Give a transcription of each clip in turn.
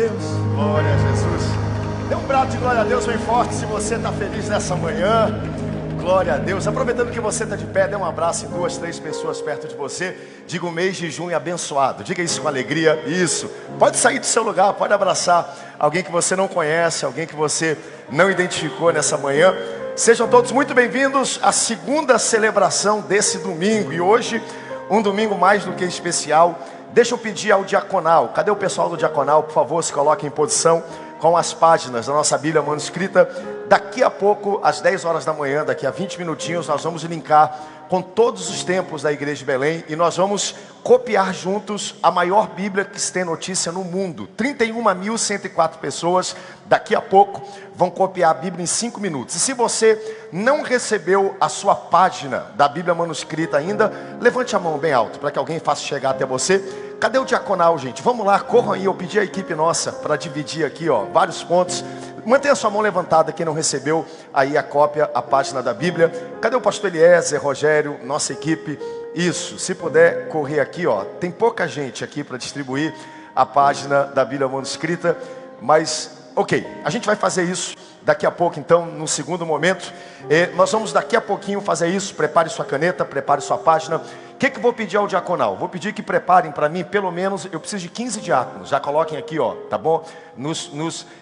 Deus. Glória a Jesus. Dê um brado de glória a Deus bem forte se você está feliz nessa manhã. Glória a Deus. Aproveitando que você está de pé, dê um abraço em 2, 3 pessoas perto de você. Diga um mês de junho abençoado. Diga isso com alegria. Isso. Pode sair do seu lugar, pode abraçar alguém que você não conhece, alguém que você não identificou nessa manhã. Sejam todos muito bem-vindos à segunda celebração desse domingo. E hoje, um domingo mais do que especial. Deixa eu pedir ao diaconal. Cadê o pessoal do diaconal? Por favor, se coloque em posição com as páginas da nossa Bíblia manuscrita. Daqui a pouco, às 10 horas da manhã, daqui a 20 minutinhos, nós vamos linkar com todos os tempos da Igreja de Belém e nós vamos copiar juntos a maior Bíblia que se tem notícia no mundo. 31.104 pessoas, daqui a pouco, vão copiar a Bíblia em 5 minutos. E se você não recebeu a sua página da Bíblia manuscrita ainda, levante a mão bem alto, para que alguém faça chegar até você. Cadê o diaconal, gente? Vamos lá, corram aí, eu pedi a equipe nossa para dividir aqui, ó, vários pontos. Mantenha sua mão levantada quem não recebeu aí a cópia, a página da Bíblia. Cadê o pastor Eliezer, Rogério, nossa equipe? Isso, se puder correr aqui, ó. Tem pouca gente aqui para distribuir a página da Bíblia manuscrita, mas ok, a gente vai fazer isso daqui a pouco, então, no segundo momento. Nós vamos daqui a pouquinho fazer isso. Prepare sua caneta, prepare sua página. O que eu vou pedir ao diaconal? Vou pedir que preparem para mim, pelo menos, eu preciso de 15 diáconos. Já coloquem aqui, ó, tá bom?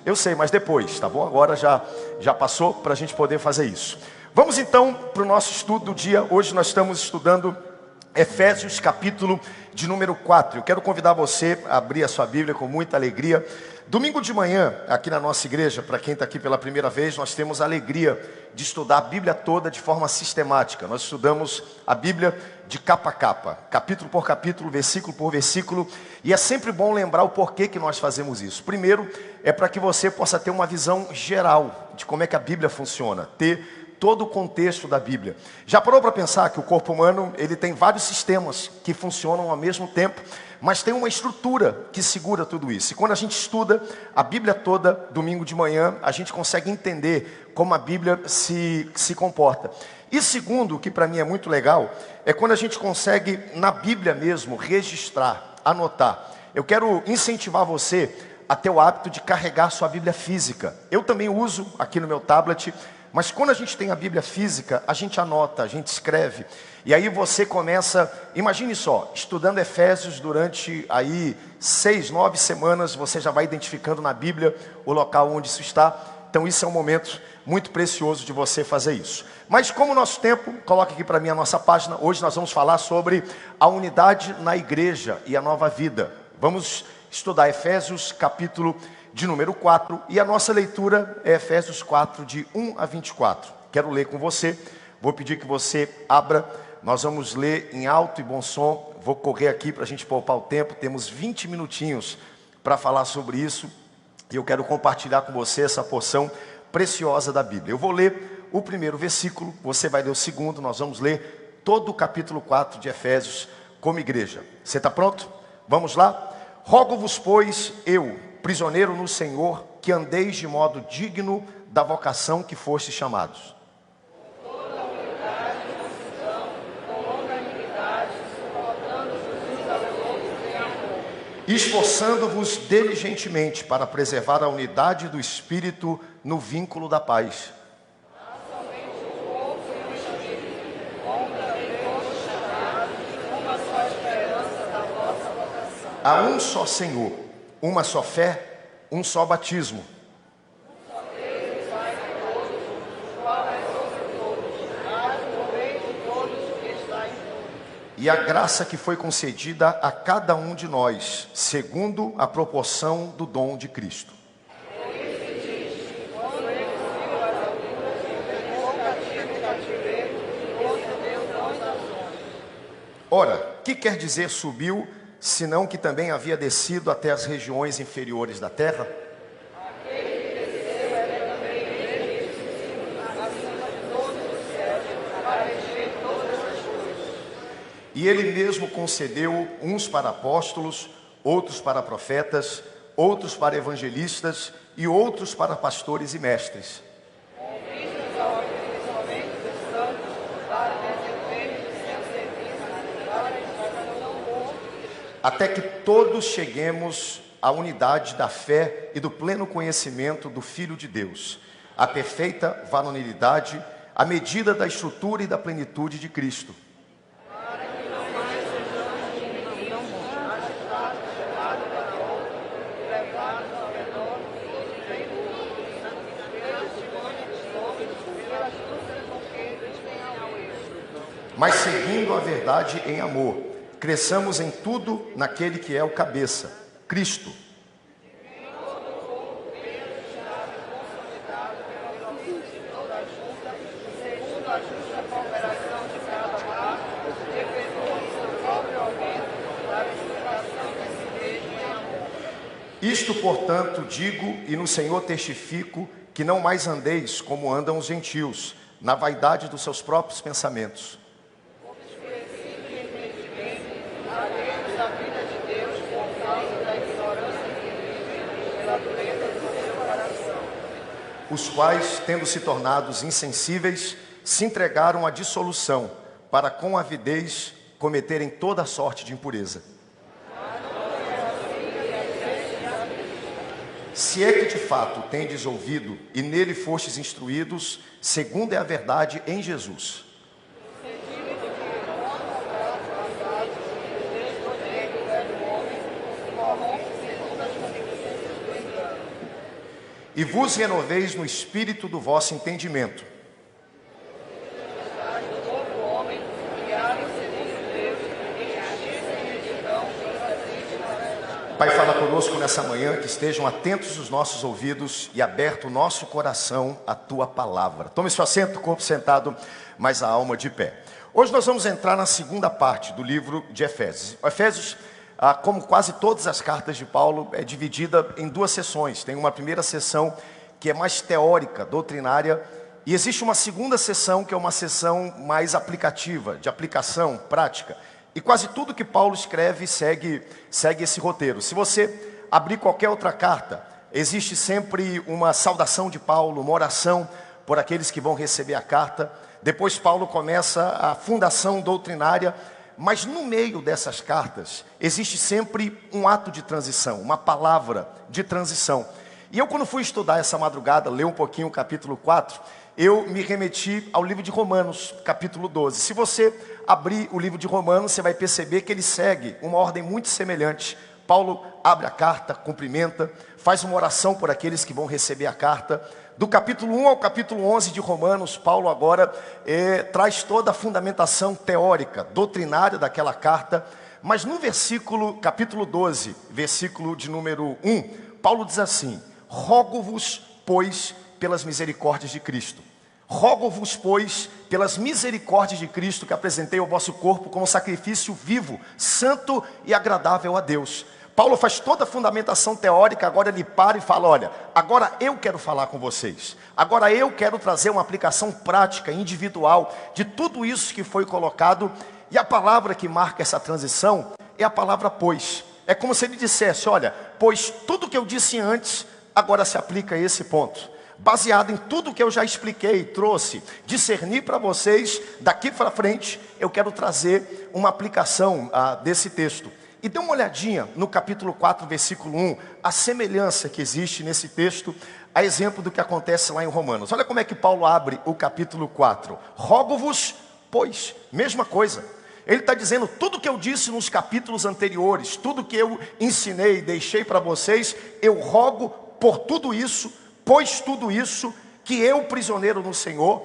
Eu sei, mas depois, tá bom? Agora já passou para a gente poder fazer isso. Vamos então para o nosso estudo do dia. Hoje nós estamos estudando Efésios, capítulo de número 4. Eu quero convidar você a abrir a sua Bíblia com muita alegria. Domingo de manhã, aqui na nossa igreja, para quem está aqui pela primeira vez, nós temos a alegria de estudar a Bíblia toda de forma sistemática. Nós estudamos a Bíblia de capa a capa, capítulo por capítulo, versículo por versículo. E é sempre bom lembrar o porquê que nós fazemos isso. Primeiro, é para que você possa ter uma visão geral de como é que a Bíblia funciona, ter todo o contexto da Bíblia. Já parou para pensar que o corpo humano ele tem vários sistemas que funcionam ao mesmo tempo, mas tem uma estrutura que segura tudo isso. E quando a gente estuda a Bíblia toda, domingo de manhã, a gente consegue entender como a Bíblia se comporta. E segundo, o que para mim é muito legal, é quando a gente consegue, na Bíblia mesmo, registrar, anotar. Eu quero incentivar você a ter o hábito de carregar sua Bíblia física. Eu também uso aqui no meu tablet. Mas quando a gente tem a Bíblia física, a gente anota, a gente escreve. E aí você começa, imagine só, estudando Efésios durante aí 6, 9 semanas, você já vai identificando na Bíblia o local onde isso está. Então isso é um momento muito precioso de você fazer isso. Mas como o nosso tempo, coloque aqui para mim a nossa página. Hoje nós vamos falar sobre a unidade na igreja e a nova vida. Vamos estudar Efésios capítulo de número 4, e a nossa leitura é Efésios 4, de 1 a 24. Quero ler com você, vou pedir que você abra, nós vamos ler em alto e bom som, vou correr aqui para a gente poupar o tempo, temos 20 minutinhos para falar sobre isso, e eu quero compartilhar com você essa porção preciosa da Bíblia. Eu vou ler o primeiro versículo, você vai ler o segundo, nós vamos ler todo o capítulo 4 de Efésios como igreja. Você está pronto? Vamos lá? Rogo-vos, pois, eu, prisioneiro no Senhor, que andeis de modo digno da vocação que fostes chamados. Com toda a humildade e mansidão, com longanimidade, suportando-vos uns aos outros em amor. Esforçando-vos diligentemente para preservar a unidade do Espírito no vínculo da paz. Há somente um corpo e um Espírito, como também fostes chamados, uma só esperança da vossa vocação. Há um só Senhor, uma só fé, um só batismo. Um só Deus, Pai de todos, o qual é sobre todos, há por meio de todos que está em todos. E a graça que foi concedida a cada um de nós, segundo a proporção do dom de Cristo. Por isso diz, quando ele subiu às alturas, levou cativo o cativeiro e concedeu dons às homens. Ora, que quer dizer subiu, senão que também havia descido até as regiões inferiores da terra? Aquele que desceu é também ele que subiu acima de todos os céus, para encher todas as coisas. E ele mesmo concedeu uns para apóstolos, outros para profetas, outros para evangelistas e outros para pastores e mestres. Com vistas ao aperfeiçoamento dos santos, para desempenho de seu serviço, para a edificação do corpo, Até que todos cheguemos a unidade da fé e do pleno conhecimento do Filho de Deus, a perfeita varonilidade, à medida da estrutura e da plenitude de Cristo. Mas seguindo a verdade em amor, cresçamos em tudo naquele que é o cabeça, Cristo. Isto, portanto, digo e no Senhor testifico, que não mais andeis como andam os gentios, na vaidade dos seus próprios pensamentos. Os quais, tendo se tornados insensíveis, se entregaram à dissolução, para com avidez cometerem toda sorte de impureza. Se é que de fato tendes ouvido e nele fostes instruídos, segundo é a verdade em Jesus. E vos renoveis no espírito do vosso entendimento. Pai, fala conosco nessa manhã, que estejam atentos os nossos ouvidos e aberto o nosso coração à Tua palavra. Tome seu assento, corpo sentado, mas a alma de pé. Hoje nós vamos entrar na segunda parte do livro de Efésios. Efésios, como quase todas as cartas de Paulo, é dividida em duas sessões. Tem uma primeira sessão que é mais teórica, doutrinária, e existe uma segunda sessão que é uma sessão mais aplicativa, de aplicação prática. E quase tudo que Paulo escreve segue esse roteiro. Se você abrir qualquer outra carta, existe sempre uma saudação de Paulo, uma oração por aqueles que vão receber a carta. Depois Paulo começa a fundação doutrinária, mas no meio dessas cartas existe sempre um ato de transição, uma palavra de transição. E eu, quando fui estudar essa madrugada, ler um pouquinho o capítulo 4, eu me remeti ao livro de Romanos, capítulo 12. Se você abrir o livro de Romanos, você vai perceber que ele segue uma ordem muito semelhante. Paulo abre a carta, cumprimenta, faz uma oração por aqueles que vão receber a carta. Do capítulo 1 ao capítulo 11 de Romanos, Paulo agora traz toda a fundamentação teórica, doutrinária daquela carta. Mas no capítulo 12, versículo de número 1, Paulo diz assim: rogo-vos, pois, pelas misericórdias de Cristo. Rogo-vos, pois, pelas misericórdias de Cristo, que apresentei o vosso corpo como sacrifício vivo, santo e agradável a Deus. Paulo faz toda a fundamentação teórica, agora ele para e fala: olha, agora eu quero falar com vocês. Agora eu quero trazer uma aplicação prática, individual, de tudo isso que foi colocado. E a palavra que marca essa transição é a palavra pois. É como se ele dissesse: olha, pois tudo que eu disse antes, agora se aplica a esse ponto. Baseado em tudo que eu já expliquei, trouxe, discerni para vocês, daqui para frente, eu quero trazer uma aplicação desse texto. E dê uma olhadinha no capítulo 4, versículo 1, a semelhança que existe nesse texto, a exemplo do que acontece lá em Romanos. Olha como é que Paulo abre o capítulo 4. Rogo-vos, pois, mesma coisa. Ele está dizendo tudo que eu disse nos capítulos anteriores, tudo que eu ensinei, deixei para vocês, eu rogo por tudo isso, pois tudo isso, que eu, prisioneiro no Senhor,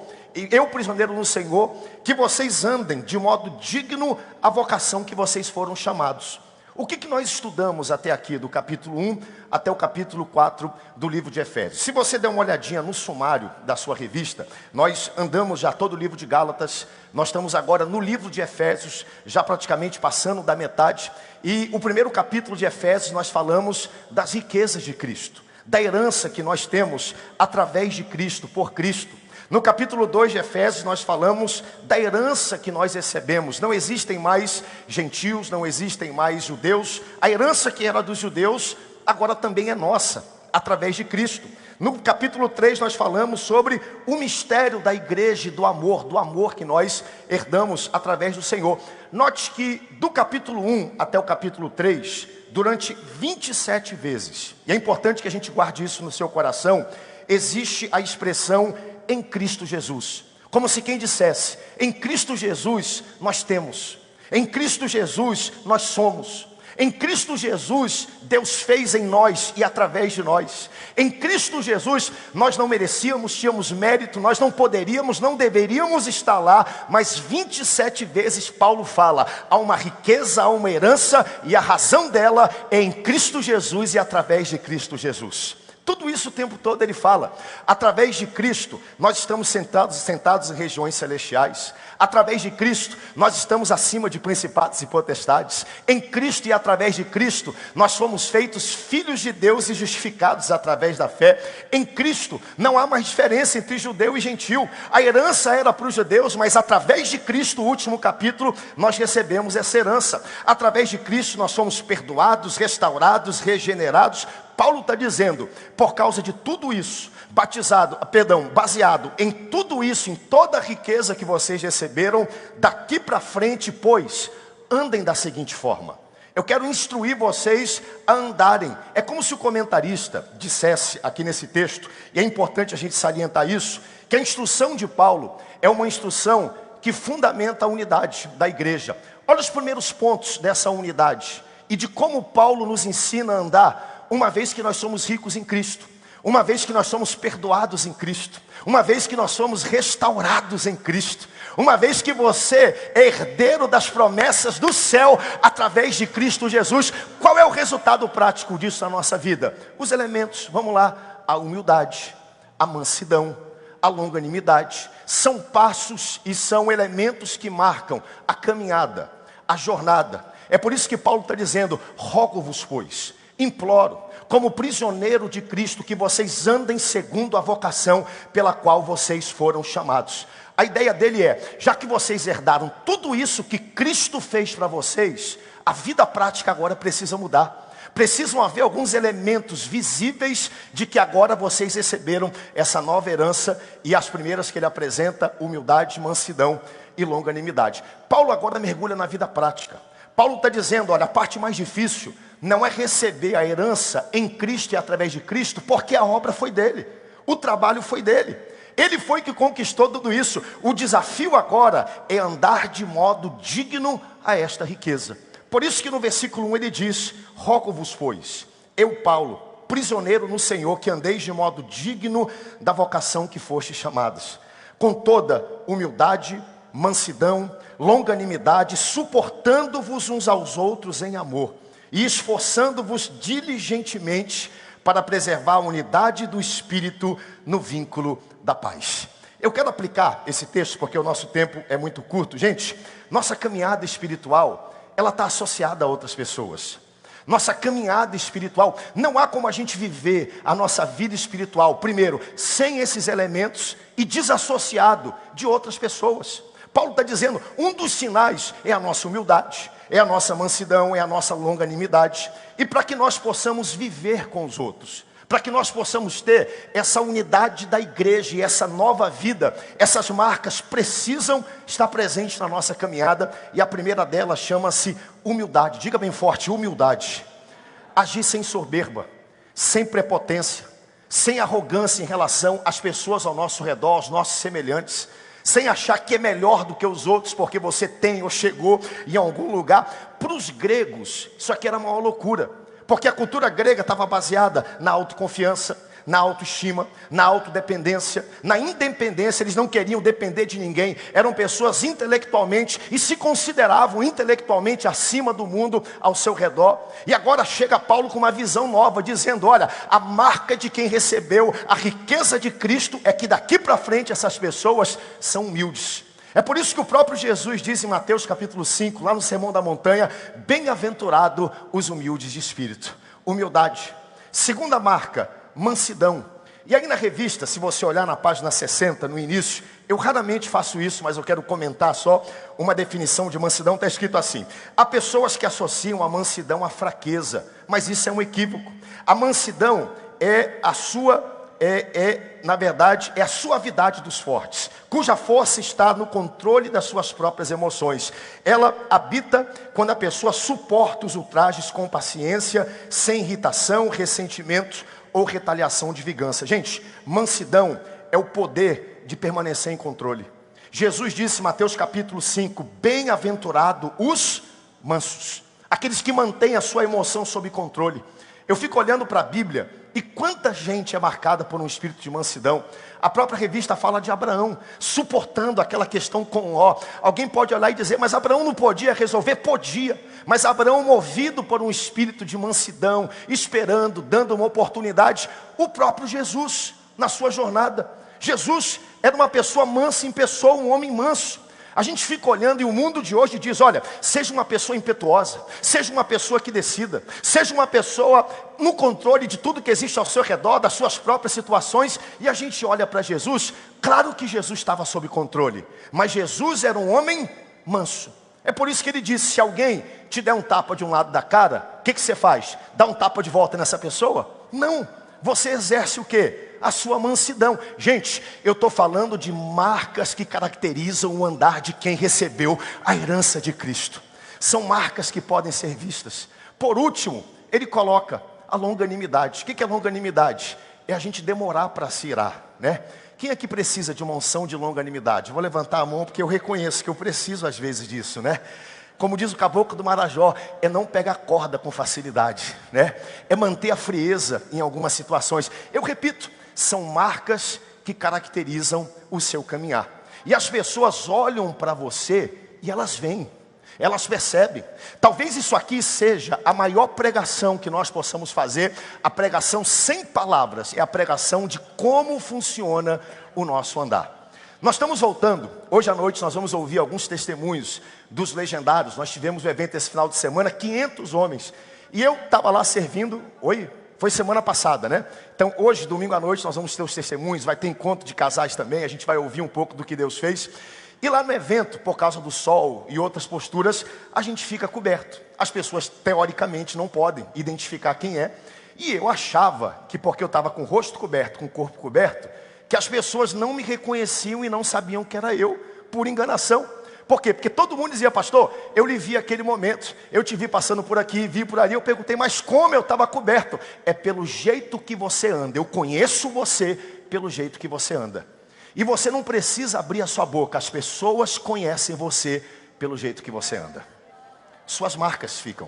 que vocês andem de modo digno à vocação que vocês foram chamados. O que nós estudamos até aqui, do capítulo 1 até o capítulo 4 do livro de Efésios? Se você der uma olhadinha no sumário da sua revista, nós andamos já todo o livro de Gálatas, nós estamos agora no livro de Efésios, já praticamente passando da metade. E o primeiro capítulo de Efésios nós falamos das riquezas de Cristo, da herança que nós temos através de Cristo, por Cristo. No capítulo 2 de Efésios nós falamos da herança que nós recebemos. Não existem mais gentios, não existem mais judeus. A herança que era dos judeus agora também é nossa, através de Cristo. No capítulo 3 nós falamos sobre o mistério da igreja e do amor que nós herdamos através do Senhor. Note que do capítulo 1 até o capítulo 3, durante 27 vezes, e é importante que a gente guarde isso no seu coração, existe a expressão em Cristo Jesus. Como se quem dissesse, em Cristo Jesus nós temos, em Cristo Jesus nós somos, em Cristo Jesus Deus fez em nós e através de nós. Em Cristo Jesus nós não merecíamos, tínhamos mérito, nós não poderíamos, não deveríamos estar lá, mas 27 vezes Paulo fala, há uma riqueza, há uma herança, e a razão dela é em Cristo Jesus e através de Cristo Jesus. Tudo isso o tempo todo ele fala. Através de Cristo, nós estamos sentados em regiões celestiais. Através de Cristo, nós estamos acima de principados e potestades. Em Cristo e através de Cristo, nós fomos feitos filhos de Deus e justificados através da fé. Em Cristo, não há mais diferença entre judeu e gentil. A herança era para os judeus, mas através de Cristo, o último capítulo, nós recebemos essa herança. Através de Cristo, nós somos perdoados, restaurados, regenerados. Paulo está dizendo, por causa de tudo isso, baseado em tudo isso, em toda a riqueza que vocês receberam, daqui para frente, pois, andem da seguinte forma. Eu quero instruir vocês a andarem. É como se o comentarista dissesse aqui nesse texto, e é importante a gente salientar isso, que a instrução de Paulo é uma instrução que fundamenta a unidade da igreja. Olha os primeiros pontos dessa unidade, e de como Paulo nos ensina a andar, uma vez que nós somos ricos em Cristo, uma vez que nós somos perdoados em Cristo, uma vez que nós somos restaurados em Cristo, uma vez que você é herdeiro das promessas do céu através de Cristo Jesus. Qual é o resultado prático disso na nossa vida? Os elementos, vamos lá, a humildade, a mansidão, a longanimidade, são passos e são elementos que marcam a caminhada, a jornada. É por isso que Paulo está dizendo, rogo-vos, pois, imploro, como prisioneiro de Cristo, que vocês andem segundo a vocação pela qual vocês foram chamados. A ideia dele é, já que vocês herdaram tudo isso que Cristo fez para vocês, a vida prática agora precisa mudar. Precisam haver alguns elementos visíveis de que agora vocês receberam essa nova herança, e as primeiras que ele apresenta, humildade, mansidão e longanimidade. Paulo agora mergulha na vida prática. Paulo está dizendo, olha, a parte mais difícil não é receber a herança em Cristo e através de Cristo, porque a obra foi dele, o trabalho foi dele, ele foi que conquistou tudo isso. O desafio agora é andar de modo digno a esta riqueza. Por isso que no versículo 1 ele diz, rogo-vos, pois, eu Paulo, prisioneiro no Senhor, que andeis de modo digno da vocação que fostes chamados, com toda humildade, mansidão, longanimidade, suportando-vos uns aos outros em amor, e esforçando-vos diligentemente para preservar a unidade do Espírito no vínculo da paz. Eu quero aplicar esse texto porque o nosso tempo é muito curto. Gente, nossa caminhada espiritual, ela está associada a outras pessoas. Nossa caminhada espiritual, não há como a gente viver a nossa vida espiritual, primeiro, sem esses elementos e desassociado de outras pessoas. Paulo está dizendo, um dos sinais é a nossa humildade, é a nossa mansidão, é a nossa longanimidade. E para que nós possamos viver com os outros, para que nós possamos ter essa unidade da igreja e essa nova vida, essas marcas precisam estar presentes na nossa caminhada. E a primeira delas chama-se humildade. Diga bem forte, humildade. Agir sem soberba, sem prepotência, sem arrogância em relação às pessoas ao nosso redor, aos nossos semelhantes, sem achar que é melhor do que os outros porque você tem ou chegou em algum lugar. Para os gregos, isso aqui era uma loucura, porque a cultura grega estava baseada na autoconfiança, na autoestima, na autodependência, na independência. Eles não queriam depender de ninguém, eram pessoas intelectualmente e se consideravam intelectualmente acima do mundo ao seu redor. E agora chega Paulo com uma visão nova, dizendo, olha, a marca de quem recebeu a riqueza de Cristo é que daqui para frente essas pessoas são humildes. É por isso que o próprio Jesus diz em Mateus capítulo 5, lá no Sermão da Montanha, bem-aventurado os humildes de espírito. Humildade. Segunda marca, mansidão. E aí na revista, se você olhar na página 60, no início, eu raramente faço isso, mas eu quero comentar só uma definição de mansidão. Está escrito assim, há pessoas que associam a mansidão à fraqueza, mas isso é um equívoco. A mansidão é a sua na verdade, é a suavidade dos fortes, cuja força está no controle das suas próprias emoções. Ela habita quando a pessoa suporta os ultrajes com paciência, sem irritação, ressentimento ou retaliação de vingança. Gente, mansidão é o poder de permanecer em controle. Jesus disse em Mateus capítulo 5, bem-aventurado os mansos, aqueles que mantêm a sua emoção sob controle. Eu fico olhando para a Bíblia e quanta gente é marcada por um espírito de mansidão. A própria revista fala de Abraão, suportando aquela questão com Ó. Alguém pode olhar e dizer, mas Abraão não podia resolver? Podia. Mas Abraão, movido por um espírito de mansidão, esperando, dando uma oportunidade, o próprio Jesus, na sua jornada. Jesus era uma pessoa mansa em pessoa, um homem manso. A gente fica olhando e o mundo de hoje diz, olha, seja uma pessoa impetuosa, seja uma pessoa que decida, seja uma pessoa no controle de tudo que existe ao seu redor, das suas próprias situações. E a gente olha para Jesus, claro que Jesus estava sob controle, mas Jesus era um homem manso. É por isso que ele disse, se alguém te der um tapa de um lado da cara, o que você faz? Dá um tapa de volta nessa pessoa? Não, você exerce o quê? A sua mansidão. Gente, eu estou falando de marcas que caracterizam o andar de quem recebeu a herança de Cristo. São marcas que podem ser vistas. Por último, ele coloca a longanimidade. O que é longanimidade? É a gente demorar para se irar, né? Quem aqui precisa de uma unção de longanimidade? Vou levantar a mão porque eu reconheço que eu preciso às vezes disso, né? Como diz o caboclo do Marajó, é não pegar corda com facilidade, né? É manter a frieza em algumas situações. Eu repito, são marcas que caracterizam o seu caminhar. E as pessoas olham para você e elas veem, elas percebem. Talvez isso aqui seja a maior pregação que nós possamos fazer. A pregação sem palavras, é a pregação de como funciona o nosso andar. Nós estamos voltando, hoje à noite nós vamos ouvir alguns testemunhos dos legendários. Nós tivemos um evento esse final de semana, 500 homens. E eu estava lá servindo, foi semana passada, né? Então hoje, domingo à noite, nós vamos ter os testemunhos, vai ter encontro de casais também, a gente vai ouvir um pouco do que Deus fez. E lá no evento, por causa do sol e outras posturas, a gente fica coberto. As pessoas, teoricamente, não podem identificar quem é. E eu achava que porque eu estava com o rosto coberto, com o corpo coberto, que as pessoas não me reconheciam e não sabiam que era eu, por enganação. Por quê? Porque todo mundo dizia, pastor, eu lhe vi aquele momento, eu te vi passando por aqui, vi por ali. Eu perguntei, mas como eu estava coberto? É pelo jeito que você anda, eu conheço você pelo jeito que você anda. E você não precisa abrir a sua boca, as pessoas conhecem você pelo jeito que você anda. Suas marcas ficam.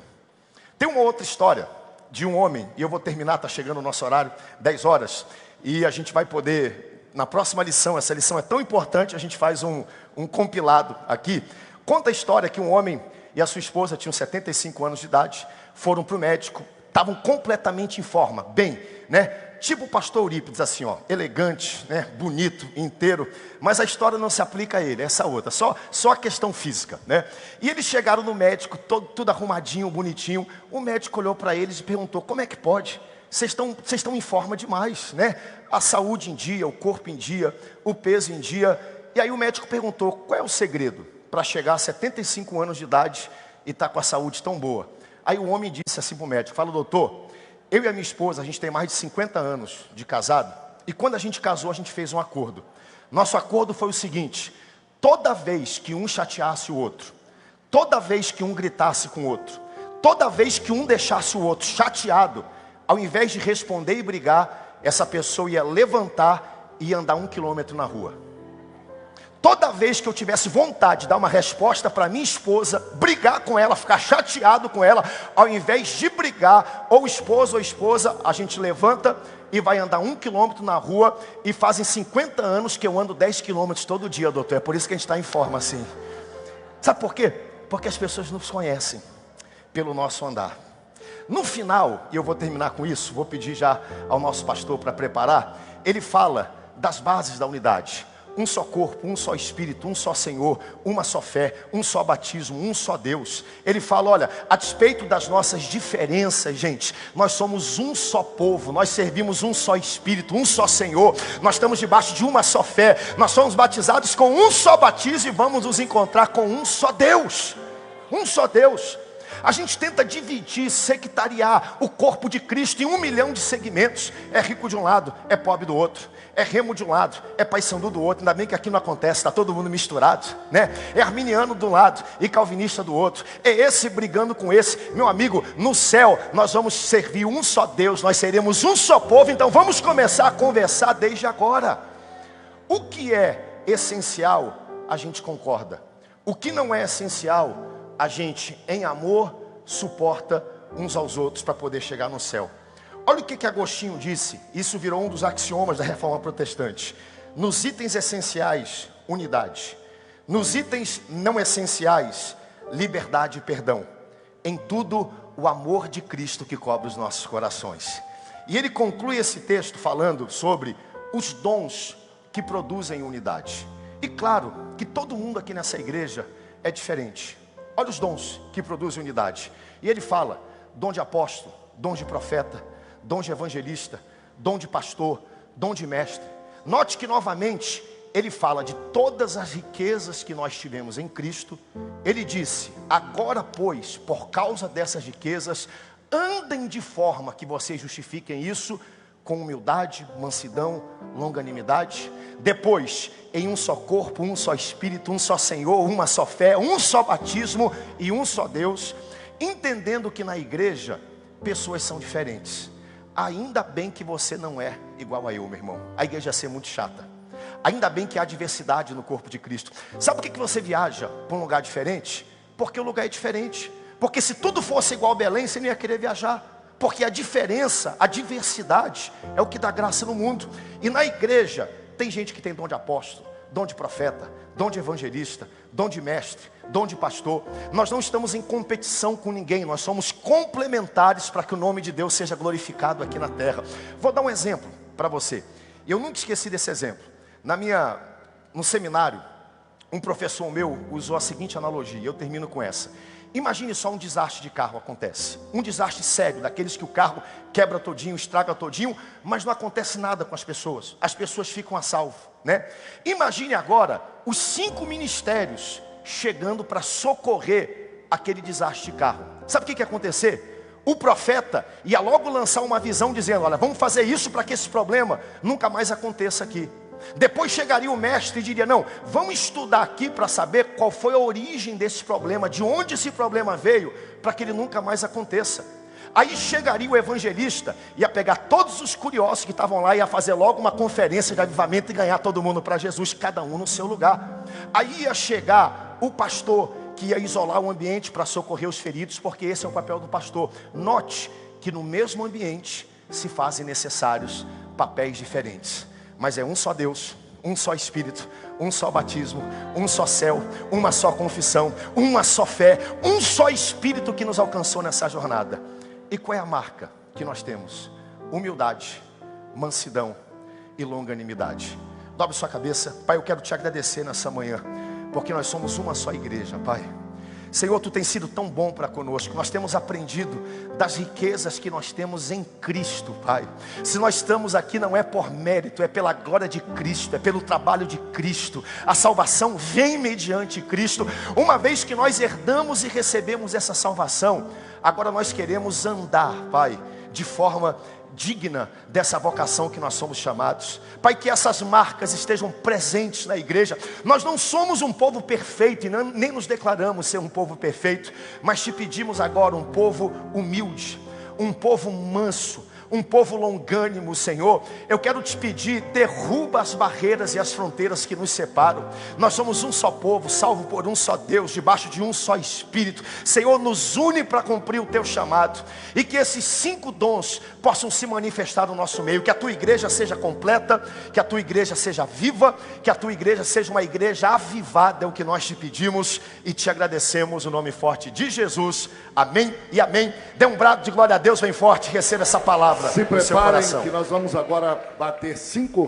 Tem uma outra história de um homem, e eu vou terminar, está chegando o nosso horário, 10 horas, e a gente vai poder, na próxima lição, essa lição é tão importante, a gente faz um compilado aqui. Conta a história que um homem e a sua esposa tinham 75 anos de idade, foram para o médico, estavam completamente em forma, bem, né? Tipo o pastor Eurípides, assim, ó, elegante, né? Bonito, inteiro, mas a história não se aplica a ele, essa outra, só a questão física, né? E eles chegaram no médico, tudo arrumadinho, bonitinho. O médico olhou para eles e perguntou, como é que pode? Vocês estão em forma demais, né? A saúde em dia, o corpo em dia, o peso em dia. E aí o médico perguntou, qual é o segredo para chegar a 75 anos de idade e estar com a saúde tão boa? Aí o homem disse assim para o médico, fala, doutor, eu e a minha esposa, a gente tem mais de 50 anos de casado, e quando a gente casou, a gente fez um acordo. Nosso acordo foi o seguinte, toda vez que um chateasse o outro, toda vez que um gritasse com o outro, toda vez que um deixasse o outro chateado, ao invés de responder e brigar, essa pessoa ia levantar e ia andar 1 quilômetro na rua. Toda vez que eu tivesse vontade de dar uma resposta para minha esposa, brigar com ela, ficar chateado com ela, ao invés de brigar, ou esposa, a gente levanta e vai andar 1 quilômetro na rua. E fazem 50 anos que eu ando 10 quilômetros todo dia, doutor. É por isso que a gente está em forma assim. Sabe por quê? Porque as pessoas nos conhecem pelo nosso andar. No final, e eu vou terminar com isso, vou pedir já ao nosso pastor para preparar. Ele fala das bases da unidade. Um só corpo, um só Espírito, um só Senhor, uma só fé, um só batismo, um só Deus. Ele fala, olha, a despeito das nossas diferenças, gente, nós somos um só povo, nós servimos um só Espírito, um só Senhor, nós estamos debaixo de uma só fé, nós somos batizados com um só batismo e vamos nos encontrar com um só Deus. Um só Deus. A gente tenta dividir, sectariar o corpo de Cristo em 1 milhão de segmentos. É rico de um lado, é pobre do outro. É remo de um lado, é paysandu do outro. Ainda bem que aqui não acontece, está todo mundo misturado, né? É arminiano de um lado e calvinista do outro. É esse brigando com esse. Meu amigo, no céu nós vamos servir um só Deus, nós seremos um só povo. Então vamos começar a conversar desde agora. O que é essencial, a gente concorda. O que não é essencial, a gente, em amor, suporta uns aos outros para poder chegar no céu. Olha o que Agostinho disse. Isso virou um dos axiomas da Reforma Protestante. Nos itens essenciais, unidade. Nos itens não essenciais, liberdade e perdão. Em tudo, o amor de Cristo que cobre os nossos corações. E ele conclui esse texto falando sobre os dons que produzem unidade. E claro que todo mundo aqui nessa igreja é diferente. Olha os dons que produzem unidade. E ele fala: dom de apóstolo, dom de profeta, dom de evangelista, dom de pastor, dom de mestre. Note que novamente ele fala de todas as riquezas que nós tivemos em Cristo. Ele disse: agora pois, por causa dessas riquezas, andem de forma que vocês justifiquem isso com humildade, mansidão, longanimidade. Depois, em um só corpo, um só Espírito, um só Senhor, uma só fé, um só batismo e um só Deus. Entendendo que na igreja pessoas são diferentes. Ainda bem que você não é igual a eu, meu irmão. A igreja ia ser muito chata. Ainda bem que há diversidade no corpo de Cristo. Sabe por que você viaja para um lugar diferente? Porque o lugar é diferente. Porque se tudo fosse igual a Belém, você não ia querer viajar. Porque a diferença, a diversidade é o que dá graça no mundo. E na igreja tem gente que tem dom de apóstolo, dom de profeta, dom de evangelista, dom de mestre, dom de pastor. Nós não estamos em competição com ninguém, nós somos complementares para que o nome de Deus seja glorificado aqui na terra. Vou dar um exemplo para você. Eu nunca esqueci desse exemplo. No seminário, um professor meu usou a seguinte analogia, eu termino com essa. Imagine só um desastre de carro acontece. Um desastre sério, daqueles que o carro quebra todinho, estraga todinho, mas não acontece nada com as pessoas. As pessoas ficam a salvo, né? Imagine agora os 5 ministérios chegando para socorrer aquele desastre de carro. Sabe o que ia acontecer? O profeta ia logo lançar uma visão dizendo: olha, vamos fazer isso para que esse problema nunca mais aconteça aqui. Depois chegaria o mestre e diria: não, vamos estudar aqui para saber qual foi a origem desse problema, de onde esse problema veio, para que ele nunca mais aconteça. Aí chegaria o evangelista, ia pegar todos os curiosos que estavam lá, ia fazer logo uma conferência de avivamento e ganhar todo mundo para Jesus, cada um no seu lugar. Aí ia chegar o pastor, que ia isolar o ambiente para socorrer os feridos, porque esse é o papel do pastor. Note que no mesmo ambiente se fazem necessários papéis diferentes. Mas é um só Deus, um só Espírito, um só batismo, um só céu, uma só confissão, uma só fé, um só Espírito que nos alcançou nessa jornada. E qual é a marca que nós temos? Humildade, mansidão e longanimidade. Dobre sua cabeça. Pai, eu quero te agradecer nessa manhã, porque nós somos uma só igreja, Pai. Senhor, Tu tens sido tão bom para conosco. Nós temos aprendido das riquezas que nós temos em Cristo, Pai. Se nós estamos aqui não é por mérito, é pela glória de Cristo, é pelo trabalho de Cristo. A salvação vem mediante Cristo. Uma vez que nós herdamos e recebemos essa salvação, agora nós queremos andar, Pai, de forma digna dessa vocação que nós somos chamados. Pai, que essas marcas estejam presentes na igreja. Nós não somos um povo perfeito e nem nos declaramos ser um povo perfeito, mas te pedimos agora um povo humilde, um povo manso, um povo longânimo, Senhor. Eu quero te pedir, derruba as barreiras e as fronteiras que nos separam. Nós somos um só povo, salvo por um só Deus, debaixo de um só Espírito. Senhor, nos une para cumprir o Teu chamado, e que esses 5 dons possam se manifestar no nosso meio. Que a Tua igreja seja completa, que a Tua igreja seja viva, que a Tua igreja seja uma igreja avivada. É o que nós te pedimos e te agradecemos, no nome forte de Jesus. Amém e amém. Dê um brado de glória a Deus bem forte, receba essa palavra. Se preparem que nós vamos agora bater 5